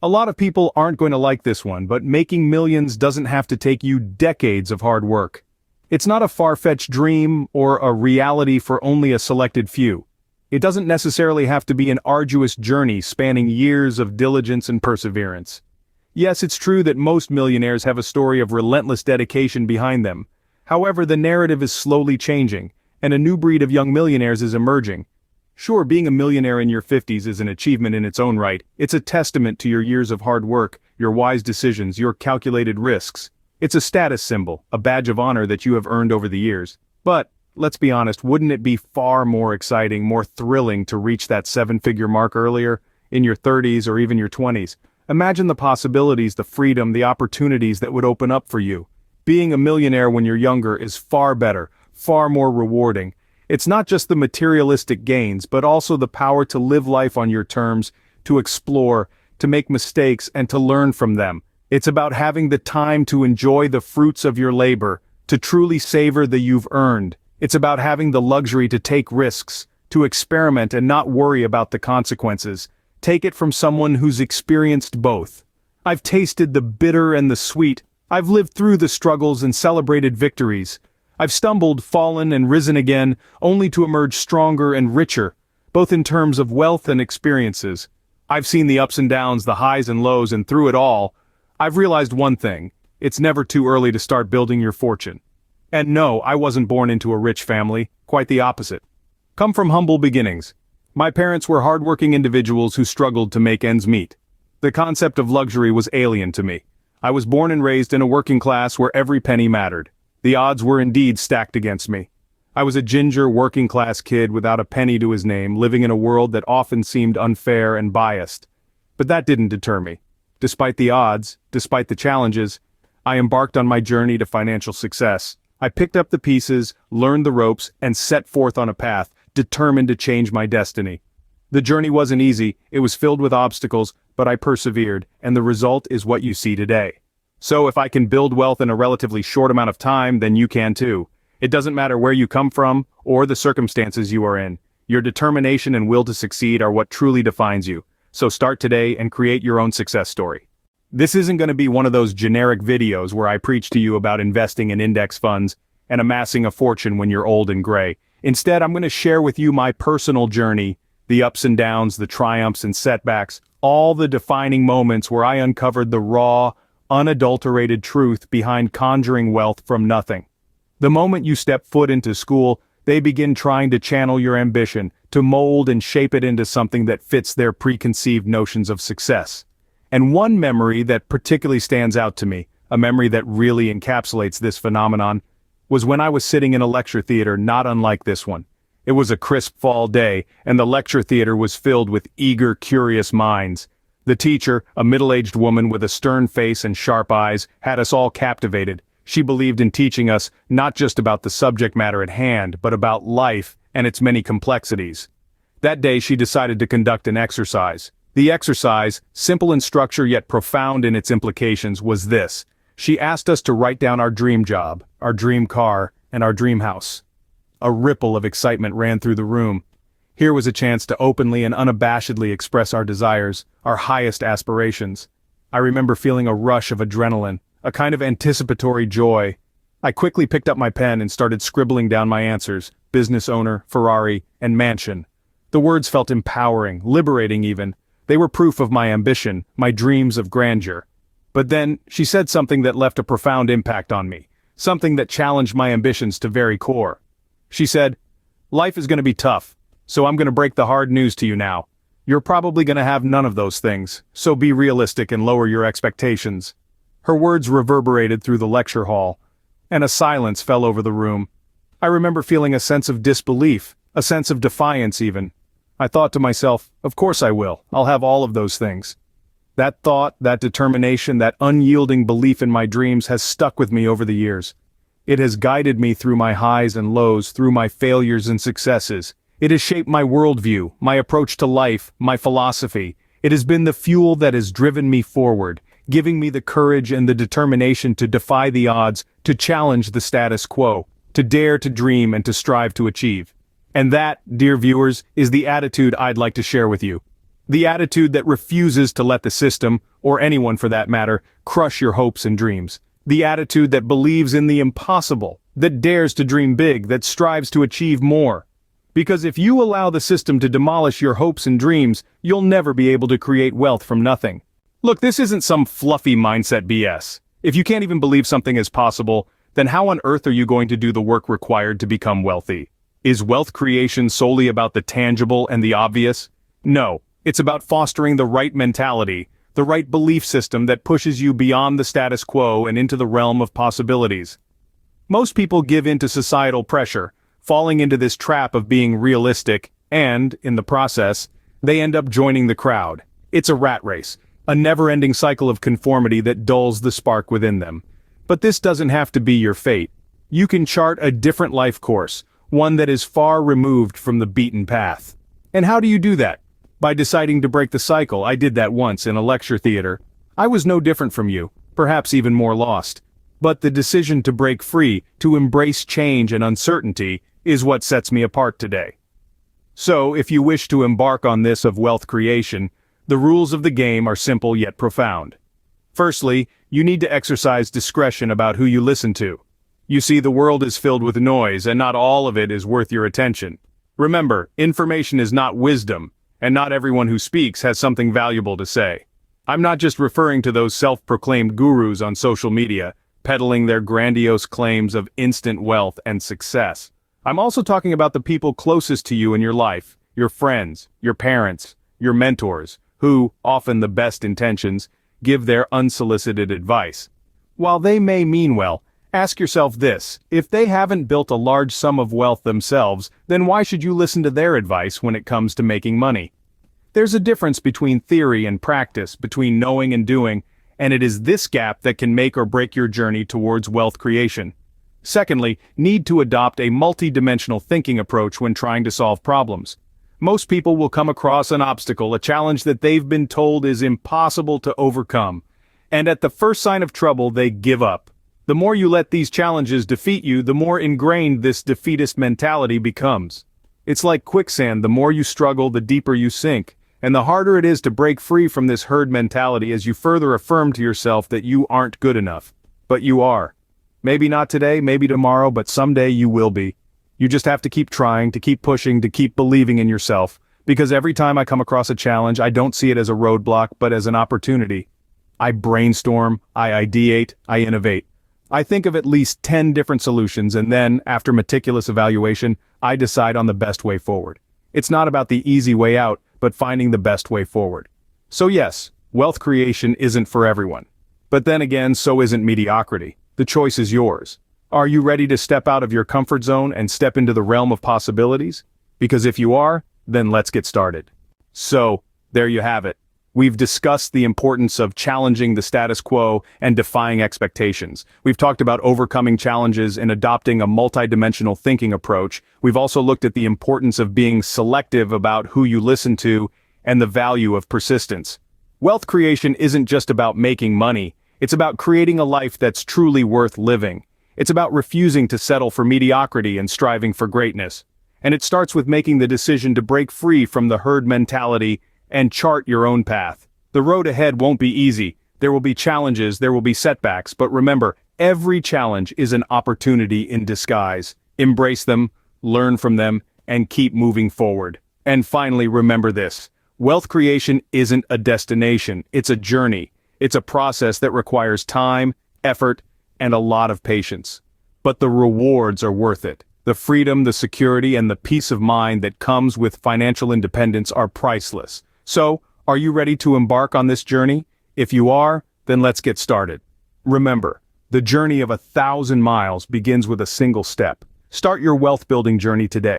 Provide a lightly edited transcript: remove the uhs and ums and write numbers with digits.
A lot of people aren't going to like this one, but making millions doesn't have to take you decades of hard work. It's not a far-fetched dream or a reality for only a selected few. It doesn't necessarily have to be an arduous journey spanning years of diligence and perseverance. Yes, it's true that most millionaires have a story of relentless dedication behind them. However, the narrative is slowly changing, and a new breed of young millionaires is emerging. Sure, being a millionaire in your 50s is an achievement in its own right. It's a testament to your years of hard work, your wise decisions, your calculated risks. It's a status symbol, a badge of honor that you have earned over the years. But, let's be honest, wouldn't it be far more exciting, more thrilling to reach that seven-figure mark earlier, in your 30s or even your 20s? Imagine the possibilities, the freedom, the opportunities that would open up for you. Being a millionaire when you're younger is far better, far more rewarding. It's not just the materialistic gains, but also the power to live life on your terms, to explore, to make mistakes, and to learn from them. It's about having the time to enjoy the fruits of your labor, to truly savor the you've earned. It's about having the luxury to take risks, to experiment and not worry about the consequences. Take it from someone who's experienced both. I've tasted the bitter and the sweet. I've lived through the struggles and celebrated victories. I've stumbled, fallen, and risen again, only to emerge stronger and richer, both in terms of wealth and experiences. I've seen the ups and downs, the highs and lows, and through it all, I've realized one thing: it's never too early to start building your fortune. And no, I wasn't born into a rich family, quite the opposite. Come from humble beginnings. My parents were hardworking individuals who struggled to make ends meet. The concept of luxury was alien to me. I was born and raised in a working class where every penny mattered. The odds were indeed stacked against me. I was a ginger working class kid without a penny to his name, living in a world that often seemed unfair and biased. But that didn't deter me. Despite the odds, despite the challenges, I embarked on my journey to financial success. I picked up the pieces, learned the ropes, and set forth on a path, determined to change my destiny. The journey wasn't easy, it was filled with obstacles, but I persevered, and the result is what you see today. So if I can build wealth in a relatively short amount of time, then you can too. It doesn't matter where you come from, or the circumstances you are in. Your determination and will to succeed are what truly defines you. So start today and create your own success story. This isn't going to be one of those generic videos where I preach to you about investing in index funds and amassing a fortune when you're old and gray. Instead, I'm going to share with you my personal journey, the ups and downs, the triumphs and setbacks, all the defining moments where I uncovered the raw, unadulterated truth behind conjuring wealth from nothing. The moment you step foot into school, they begin trying to channel your ambition, to mold and shape it into something that fits their preconceived notions of success. And one memory that particularly stands out to me, a memory that really encapsulates this phenomenon, was when I was sitting in a lecture theater not unlike this one. It was a crisp fall day, and the lecture theater was filled with eager, curious minds. The teacher, a middle-aged woman with a stern face and sharp eyes, had us all captivated. She believed in teaching us not just about the subject matter at hand, but about life and its many complexities. That day she decided to conduct an exercise. The exercise, simple in structure yet profound in its implications, was this. She asked us to write down our dream job, our dream car, and our dream house. A ripple of excitement ran through the room. Here was a chance to openly and unabashedly express our desires, our highest aspirations. I remember feeling a rush of adrenaline, a kind of anticipatory joy. I quickly picked up my pen and started scribbling down my answers: business owner, Ferrari, and mansion. The words felt empowering, liberating even. They were proof of my ambition, my dreams of grandeur. But then, she said something that left a profound impact on me, something that challenged my ambitions to very core. She said, "Life is going to be tough, so I'm going to break the hard news to you now. You're probably going to have none of those things, so be realistic and lower your expectations." Her words reverberated through the lecture hall, and a silence fell over the room. I remember feeling a sense of disbelief, a sense of defiance even. I thought to myself, of course I will, I'll have all of those things. That thought, that determination, that unyielding belief in my dreams has stuck with me over the years. It has guided me through my highs and lows, through my failures and successes. It has shaped my worldview, my approach to life, my philosophy. It has been the fuel that has driven me forward, giving me the courage and the determination to defy the odds, to challenge the status quo, to dare to dream and to strive to achieve. And that, dear viewers, is the attitude I'd like to share with you. The attitude that refuses to let the system, or anyone for that matter, crush your hopes and dreams. The attitude that believes in the impossible, that dares to dream big, that strives to achieve more. Because if you allow the system to demolish your hopes and dreams, you'll never be able to create wealth from nothing. Look, this isn't some fluffy mindset BS. If you can't even believe something is possible, then how on earth are you going to do the work required to become wealthy? Is wealth creation solely about the tangible and the obvious? No, it's about fostering the right mentality, the right belief system that pushes you beyond the status quo and into the realm of possibilities. Most people give in to societal pressure, falling into this trap of being realistic, and, in the process, they end up joining the crowd. It's a rat race, a never-ending cycle of conformity that dulls the spark within them. But this doesn't have to be your fate. You can chart a different life course, one that is far removed from the beaten path. And how do you do that? By deciding to break the cycle. I did that once in a lecture theater. I was no different from you, perhaps even more lost. But the decision to break free, to embrace change and uncertainty, is what sets me apart today. So, if you wish to embark on this of wealth creation, the rules of the game are simple yet profound. Firstly, you need to exercise discretion about who you listen to. You see, the world is filled with noise, and not all of it is worth your attention. Remember, information is not wisdom, and not everyone who speaks has something valuable to say. I'm not just referring to those self-proclaimed gurus on social media, peddling their grandiose claims of instant wealth and success. I'm also talking about the people closest to you in your life, your friends, your parents, your mentors, who, often the best intentions, give their unsolicited advice. While they may mean well, ask yourself this: if they haven't built a large sum of wealth themselves, then why should you listen to their advice when it comes to making money? There's a difference between theory and practice, between knowing and doing, and it is this gap that can make or break your journey towards wealth creation. Secondly, need to adopt a multi-dimensional thinking approach when trying to solve problems. Most people will come across an obstacle, a challenge that they've been told is impossible to overcome. And at the first sign of trouble, they give up. The more you let these challenges defeat you, the more ingrained this defeatist mentality becomes. It's like quicksand: the more you struggle, the deeper you sink. And the harder it is to break free from this herd mentality as you further affirm to yourself that you aren't good enough. But you are. Maybe not today, maybe tomorrow, but someday you will be. You just have to keep trying, to keep pushing, to keep believing in yourself. Because every time I come across a challenge, I don't see it as a roadblock, but as an opportunity. I brainstorm, I ideate, I innovate. I think of at least 10 different solutions, and then, after meticulous evaluation, I decide on the best way forward. It's not about the easy way out, but finding the best way forward. So yes, wealth creation isn't for everyone. But then again, so isn't mediocrity. The choice is yours. Are you ready to step out of your comfort zone and step into the realm of possibilities? Because if you are, then let's get started. So, there you have it. We've discussed the importance of challenging the status quo and defying expectations. We've talked about overcoming challenges and adopting a multidimensional thinking approach. We've also looked at the importance of being selective about who you listen to and the value of persistence. Wealth creation isn't just about making money. It's about creating a life that's truly worth living. It's about refusing to settle for mediocrity and striving for greatness. And it starts with making the decision to break free from the herd mentality and chart your own path. The road ahead won't be easy. There will be challenges, there will be setbacks, but remember, every challenge is an opportunity in disguise. Embrace them, learn from them, and keep moving forward. And finally, remember this: wealth creation isn't a destination, it's a journey. It's a process that requires time, effort, and a lot of patience. But the rewards are worth it. The freedom, the security, and the peace of mind that comes with financial independence are priceless. So, are you ready to embark on this journey? If you are, then let's get started. Remember, the journey of 1,000 miles begins with a single step. Start your wealth building journey today.